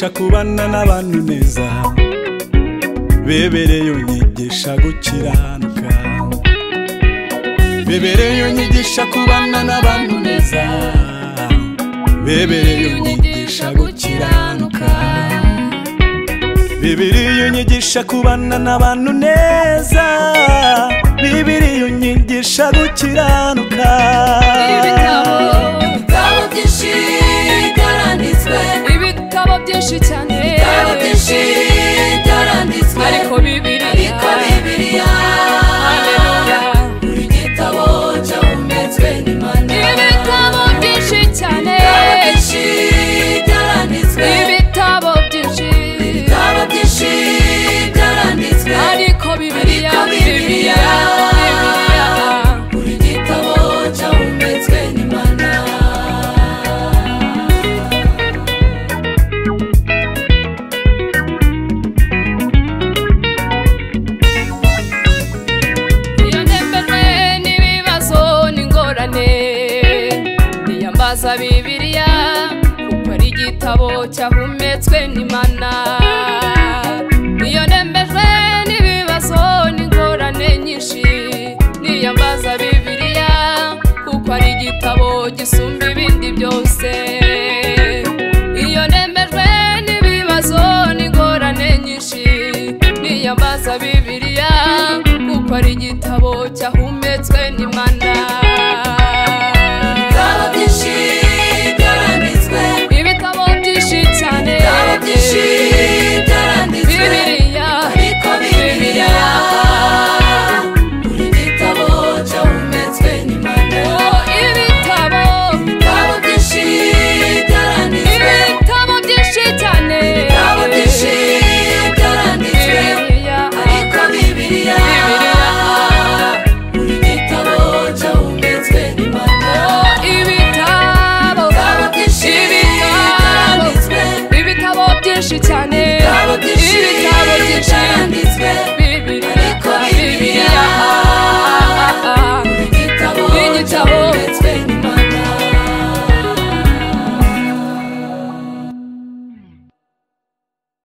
unyigisha kubana n'abantu neza, bebereye unyigisha gukiranuka, bebereye unyigisha kubana n'abantu neza, bebereye unyigisha gukiranuka, bebereye unyigisha kubana n'abantu neza, bebereye unyigisha gukiranuka. Ibitabo byinshi byaranditswe, ibitabo byinshi cyane, ibitabo byinshi byaranditswe, ariko Bibiliya, haleluya, buri gitabo cyahumetswe n'Imana. ibitabo byinshi cyane, Ibitabo byinshi byaranditswe, ibitabo byinshi, ibitabo byinshi byaranditswe, ariko Bibiliya, buri gitabo cyahumetswe n'Imana. iyo nembejwe n'ibibazo n'ingorane, niyambaza Bibiliya kuko ari igitabo cyahumetswe n'Imana. iyo nembejwe n'ibibazo n'ingorane nyinshi, niyambaza Bibiliya kuko ari igitabo gisumba ibindi byose. iyo nembejwe n'ibibazo n'ingorane nyinshi, niyambaza Bibiliya kuko ari igitabo cyahumetswe n'Imana. Ibitabo byinshi byaranditswe, ibitabo byinshi cyane, ibitabo byinshi byaranditswe, Bibiliya, ariko Bibiliya, buri gitabo cyahumetswe n'Imana. ibitabo byinshi byaranditswe, ibitabo byinshi cyane, ibitabo byinshi byaranditswe, Bibiliya, ariko Bibiliya, buri gitabo cyahumetswe n'Imana. ibitabo byinshi byaranditswe, ibitabo byinshi cyane,